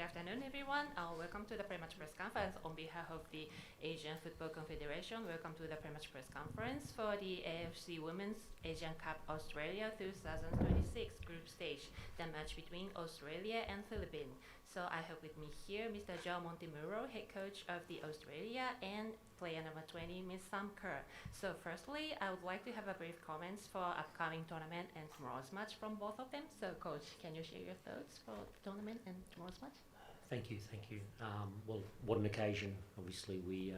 afternoon, everyone. Welcome to the pre-match press conference on behalf of the Asian Football Confederation. Welcome to the pre-match press conference for the AFC Women's Asian Cup Australia 2026 group stage, the match between Australia and Philippines. So I have with me here Mr. Joe Montemurro, head coach of the Australia, and player number 20, Ms. Sam Kerr. So firstly, I would like to have a brief comments for upcoming tournament and tomorrow's match from both of them. So coach, can you share your thoughts for the tournament and tomorrow's match? Thank you. Well, what an occasion! Obviously, we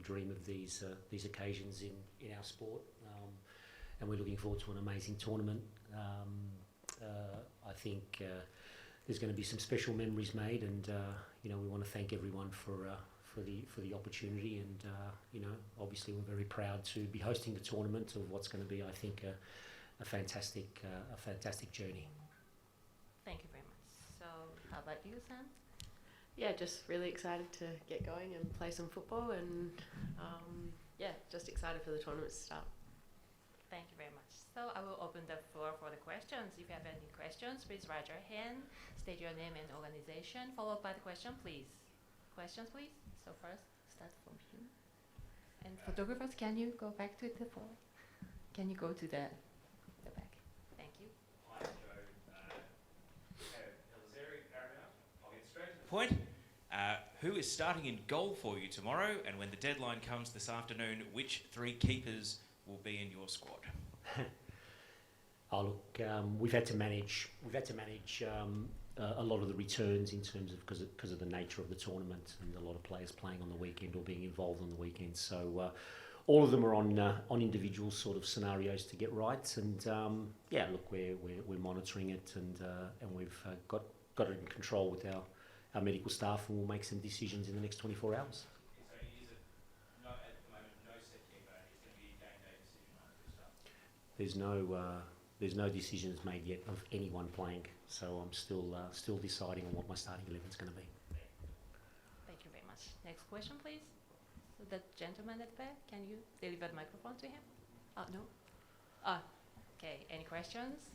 dream of these occasions in our sport, and we're looking forward to an amazing tournament. I think there's going to be some special memories made, and we want to thank everyone for the opportunity, and obviously we're very proud to be hosting the tournament of what's going to be, I think, a fantastic journey. Thank you very much. So how about you, Sam? Yeah, just really excited to get going and play some football, and just excited for the tournament to start. Thank you very much. So I will open the floor for the questions. If you have any questions, please raise your hand, state your name and organization, followed by the question, please. Questions, please. So first, start from here. And photographers, can you go back to the floor? Can you go to the back? Thank you. Hi, Joe. I'll get straight to the point. Who is starting in goal for you tomorrow? And when the deadline comes this afternoon, which three keepers will be in your squad? We've had to manage a lot of the returns in terms of because of the nature of the tournament, and a lot of players playing on the weekend or being involved on the weekend. So all of them are on individual sort of scenarios to get right. And we're monitoring it, and we've got it in control with our medical staff, and we'll make some decisions in the next 24 hours. So is it not at the moment no set keeper? It's going to be a game day decision after this stuff? There's no decisions made yet of anyone playing, so I'm still deciding on what my starting 11 is going to be. Thank you very much. Next question, please. So the gentleman at the back, can you deliver the microphone to him? No? Okay. Any questions?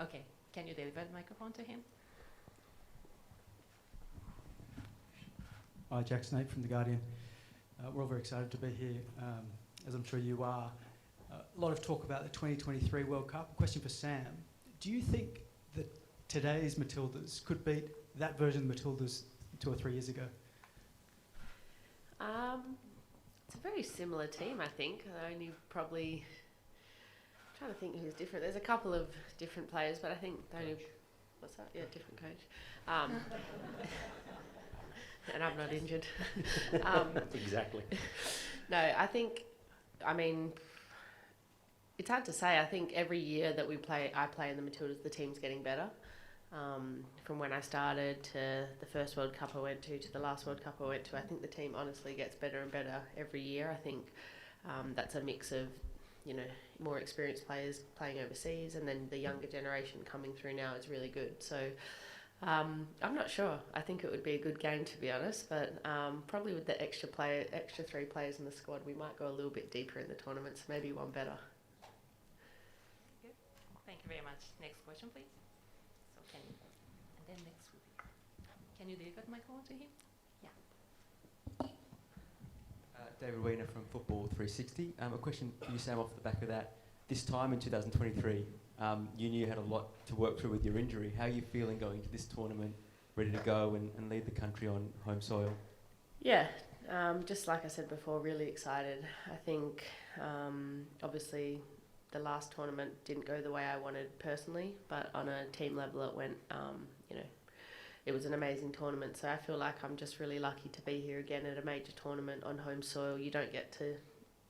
Okay. Can you deliver the microphone to him? Hi, Jack Snape from The Guardian. We're all very excited to be here, as I'm sure you are. A lot of talk about the 2023 World Cup. Question for Sam. Do you think that today's Matildas could beat that version of Matildas 2 or 3 years ago? It's a very similar team, I think. Only probably... I'm trying to think who's different. There's a couple of different players, but I think the only... What's that? Yeah, different coach. And I'm not injured. Exactly. No, I mean, it's hard to say. I think every year that I play in the Matildas, the team's getting better. From when I started to the first World Cup I went to the last World Cup I went to, I think the team honestly gets better and better every year. I think that's a mix of, more experienced players playing overseas, and then the younger generation coming through now is really good. So I'm not sure. I think it would be a good game, to be honest, but probably with the extra 3 players in the squad, we might go a little bit deeper in the tournaments, maybe one better. Good. Thank you very much. Next question, please. So and then next will be, can you deliver the microphone to him? Yeah. David Weiner from Football 360. A question for you, Sam, off the back of that. This time in 2023, you knew you had a lot to work through with your injury. How are you feeling going into this tournament, ready to go and lead the country on home soil? Yeah, just like I said before, really excited. I think, obviously, the last tournament didn't go the way I wanted personally, but on a team level it went, it was an amazing tournament. So I feel like I'm just really lucky to be here again at a major tournament on home soil.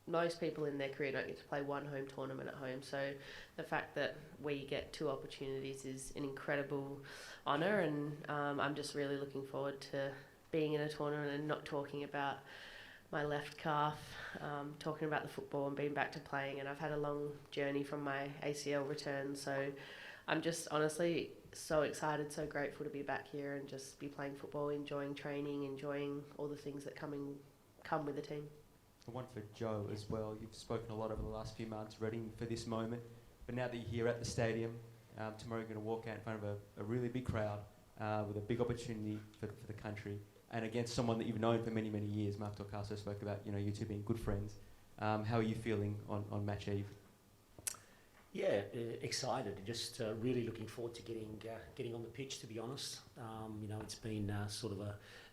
Most people in their career don't get to play one home tournament at home. So the fact that we get 2 opportunities is an incredible honour, and I'm just really looking forward to being in a tournament and not talking about my left calf, talking about the football and being back to playing. And I've had a long journey from my ACL return, so I'm just honestly so excited, so grateful to be back here and just be playing football, enjoying training, enjoying all the things that come with the team. One for Joe as well. You've spoken a lot over the last few months, readying for this moment. But now that you're here at the stadium, tomorrow you're going to walk out in front of a really big crowd. with a big opportunity for the country, and against someone that you've known for many, many years. Mark Torcaso spoke about, you two being good friends. How are you feeling on match eve? Yeah, excited. Just really looking forward to getting on the pitch. To be honest, it's been sort of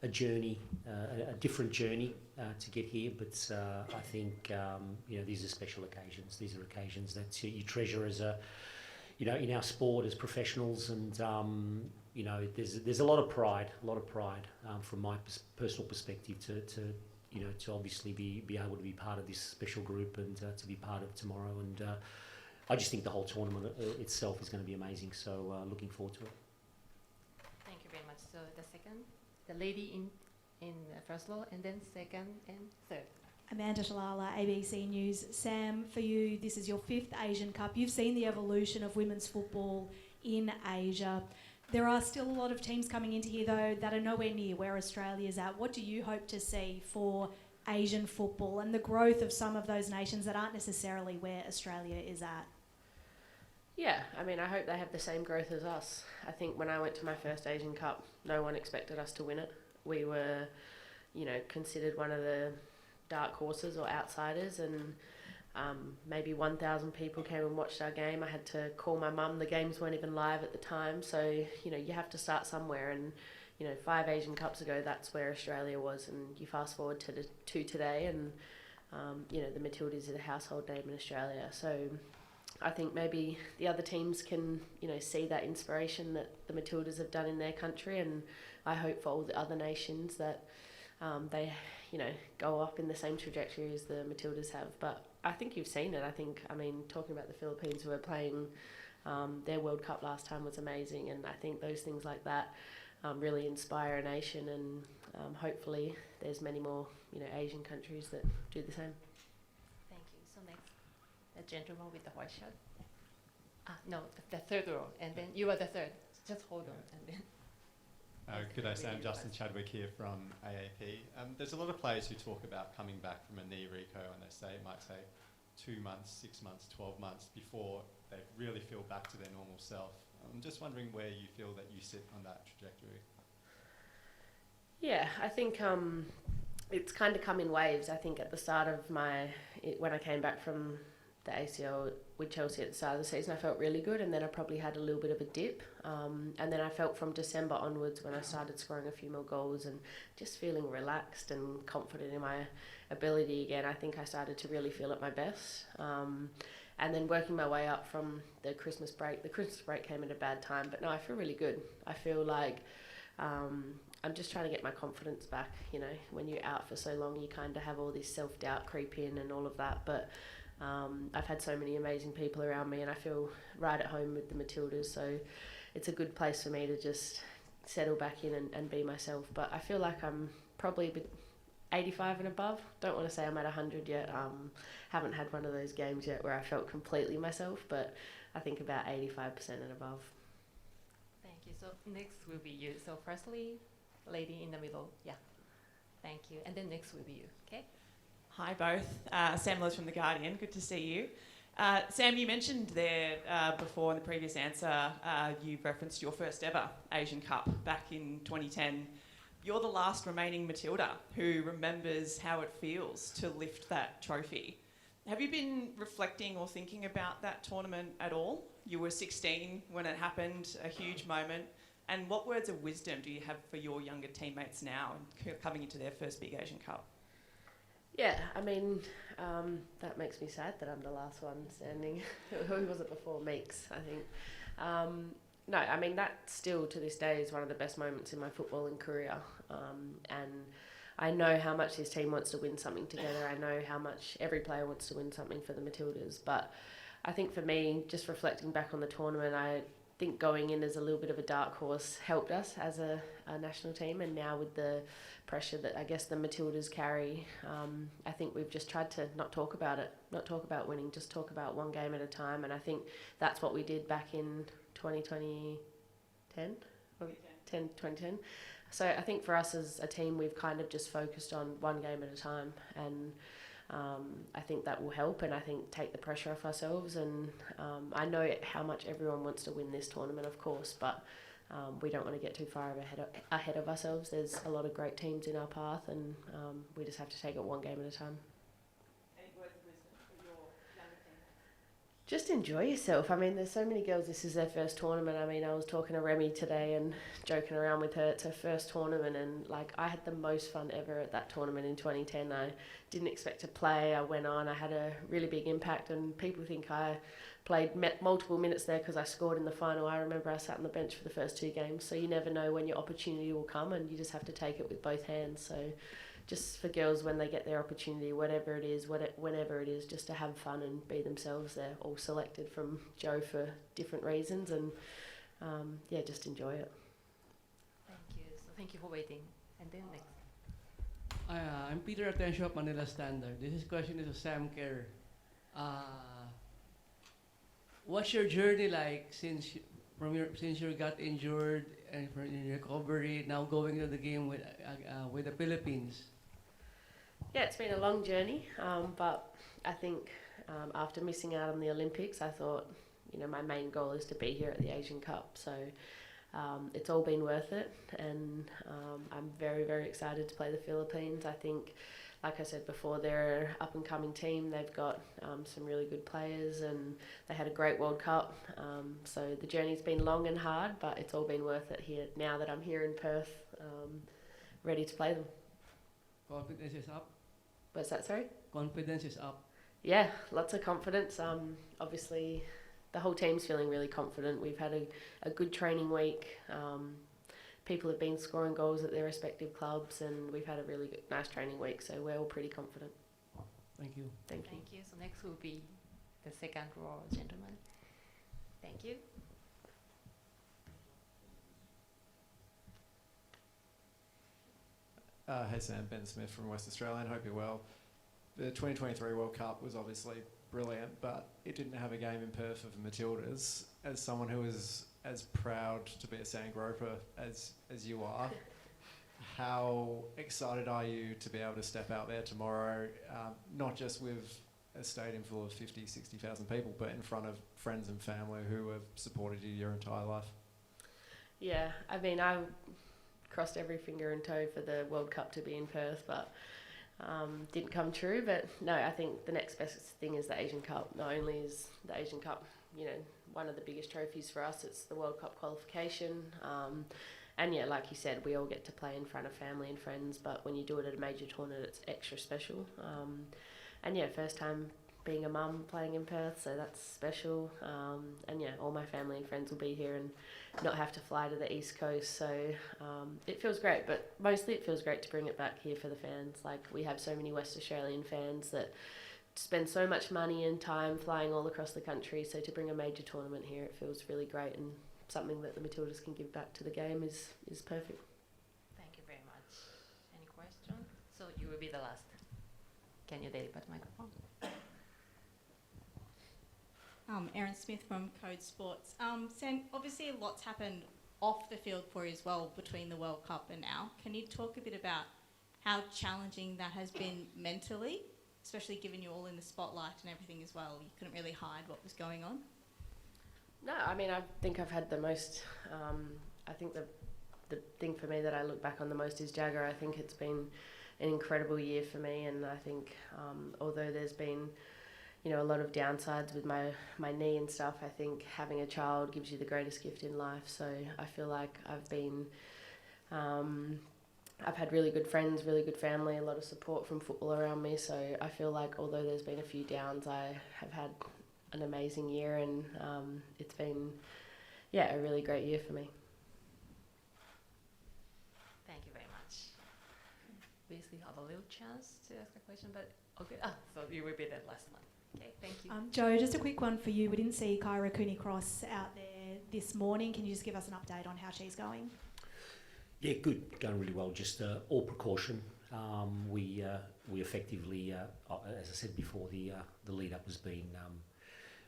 a journey, a different journey to get here. But I think these are special occasions. These are occasions that you treasure as in our sport as professionals, and there's a lot of pride from my personal perspective to obviously be able to be part of this special group and to be part of tomorrow. And I just think the whole tournament itself is going to be amazing. So looking forward to it. Thank you very much. So the second, the lady in first row, and then second and third. Amanda Shalala, ABC News. Sam, for you, this is your 5th Asian Cup. You've seen the evolution of women's football in Asia. There are still a lot of teams coming into here, though, that are nowhere near where Australia's at. What do you hope to see for Asian football and the growth of some of those nations that aren't necessarily where Australia is at? Yeah, I hope they have the same growth as us. I think when I went to my first Asian Cup, no one expected us to win it. We were, considered one of the dark horses or outsiders, and maybe 1,000 people came and watched our game. I had to call my mum. The games weren't even live at the time, so you have to start somewhere. And 5 Asian Cups ago, that's where Australia was, and you fast forward to today, and the Matildas is a household name in Australia. So I think maybe the other teams can see that inspiration that the Matildas have done in their country, and I hope for all the other nations that they go up in the same trajectory as the Matildas have. But I think you've seen it. Talking about the Philippines who were playing their World Cup last time was amazing, and I think those things like that really inspire a nation, and hopefully there's many more Asian countries that do the same. Thank you. So next, the gentleman with the white shirt. No, the third row, and then you are the third. Just hold on, and then. Good day, Sam. Justin Chadwick here from AAP. There's a lot of players who talk about coming back from a knee reco, and they say it might take 2 months, 6 months, 12 months before they really feel back to their normal self. I'm just wondering where you feel that you sit on that trajectory. Yeah, I think it's kind of come in waves. I think at the start of when I came back from the ACL with Chelsea at the start of the season, I felt really good, and then I probably had a little bit of a dip. And then I felt from December onwards, when I started scoring a few more goals and just feeling relaxed and confident in my ability again, I think I started to really feel at my best. And then working my way up from the Christmas break. The Christmas break came at a bad time, but no, I feel really good. I feel like I'm just trying to get my confidence back. When you're out for so long, you kind of have all this self-doubt creep in and all of that, but I've had so many amazing people around me, and I feel right at home with the Matildas, so it's a good place for me to just settle back in and be myself. But I feel like I'm probably 85 and above. Don't want to say I'm at 100 yet. Haven't had one of those games yet where I felt completely myself, but I think about 85% and above. Thank you. So next will be you. So firstly, lady in the middle. Yeah. Thank you. And then next will be you. Okay. Hi both. Sam Lewis from The Guardian. Good to see you. Sam, you mentioned there before in the previous answer, you referenced your first ever Asian Cup back in 2010. You're the last remaining Matilda who remembers how it feels to lift that trophy. Have you been reflecting or thinking about that tournament at all? You were 16 when it happened, a huge moment. And what words of wisdom do you have for your younger teammates now coming into their first big Asian Cup? Yeah, that makes me sad that I'm the last one standing. Who was it before? Meeks, I think. That still to this day is one of the best moments in my footballing career. And I know how much this team wants to win something together. I know how much every player wants to win something for the Matildas. But I think for me, just reflecting back on the tournament, I think going in as a little bit of a dark horse helped us as a national team, and now with the pressure that I guess the Matildas carry, I think we've just tried to not talk about it, not talk about winning, just talk about one game at a time, and I think that's what we did back in 2010. So I think for us as a team, we've kind of just focused on one game at a time, and I think that will help, and I think take the pressure off ourselves. And I know how much everyone wants to win this tournament, of course, but we don't want to get too far ahead of ourselves. There's a lot of great teams in our path, and we just have to take it one game at a time. Any words of wisdom for your younger team? Just enjoy yourself. I mean, there's so many girls, this is their first tournament. I mean, I was talking to Remy today and joking around with her. It's her first tournament, and like, I had the most fun ever at that tournament in 2010. I didn't expect to play. I went on, I had a really big impact, and people think I played multiple minutes there because I scored in the final. I remember I sat on the bench for the first 2 games, so you never know when your opportunity will come, and you just have to take it with both hands. So just for girls, when they get their opportunity, whatever it is, whenever it is, just to have fun and be themselves. They're all selected from Joe for different reasons, and yeah, just enjoy it. Thank you. So thank you for waiting. And then next. I'm Peter Attention of Manila Standard. This question is to Sam Kerr. What's your journey like since you got injured and from your recovery, now going to the game with the Philippines? Yeah, it's been a long journey, but I think after missing out on the Olympics, I thought, you know, my main goal is to be here at the Asian Cup. So it's all been worth it, and I'm very, very excited to play the Philippines. I think, like I said before, they're an up-and-coming team. They've got some really good players, and they had a great World Cup. So the journey's been long and hard, but it's all been worth it here. Now that I'm here in Perth, ready to play them. Confidence is up? What's that, sorry? Confidence is up. Yeah, lots of confidence. Obviously, the whole team's feeling really confident. We've had a good training week. People have been scoring goals at their respective clubs, and we've had a really good, nice training week, so we're all pretty confident. Thank you. Thank you. Thank you. So next will be the second row gentleman. Thank you. Hey Sam, Ben Smith from West Australia, and hope you're well. The 2023 World Cup was obviously brilliant, but it didn't have a game in Perth for the Matildas. As someone who is as proud to be a Sandgroper as you are, how excited are you to be able to step out there tomorrow, not just with a stadium full of 50, 60,000 people, but in front of friends and family who have supported you your entire life? Yeah, I mean, I crossed every finger and toe for the World Cup to be in Perth, but didn't come true. But no, I think the next best thing is the Asian Cup. Not only is the Asian Cup, you know, one of the biggest trophies for us, it's the World Cup qualification. And yeah, like you said, we all get to play in front of family and friends, but when you do it at a major tournament, it's extra special. And yeah, first time being a mum playing in Perth, so that's special. And yeah, all my family and friends will be here and not have to fly to the East Coast, so it feels great, but mostly it feels great to bring it back here for the fans. Like, we have so many West Australian fans that spend so much money and time flying all across the country, so to bring a major tournament here, it feels really great, and something that the Matildas can give back to the game is perfect. Thank you very much. Any questions? So you will be the last. Can you deliver the microphone? Erin Smith from Code Sports. Sam, obviously a lot's happened off the field for you as well between the World Cup and now. Can you talk a bit about how challenging that has been mentally, especially given you're all in the spotlight and everything as well? You couldn't really hide what was going on. No, I mean, I think I've had the most, I think the thing for me that I look back on the most is Jagger. I think it's been an incredible year for me, and I think although there's been, you know, a lot of downsides with my knee and stuff, I think having a child gives you the greatest gift in life. So I feel like I've been, I've had really good friends, really good family, a lot of support from football around me. So I feel like although there's been a few downs, I have had an amazing year, and it's been, yeah, a really great year for me. Thank you very much. We still have a little chance to ask a question, but okay. So you will be the last one. Okay, thank you. Joe, just a quick one for you. We didn't see Kyra Cooney-Cross out there this morning. Can you just give us an update on how she's going? Yeah, good. Going really well. Just all precaution. We effectively, as I said before, the lead up has been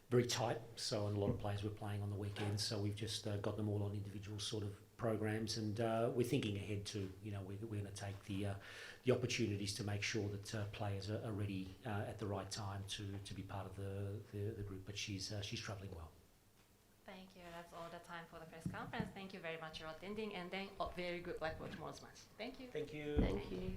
very tight. So, and a lot of players were playing on the weekend. So we've just got them all on individual sort of programs, and we're thinking ahead to, you know, we're going to take the opportunities to make sure that players are ready at the right time to be part of the group. But she's travelling well. Thank you. that's all the time for the press conference. Thank you very much for attending, and then very good luck for tomorrow's match. Thank you. Thank you. Thank you.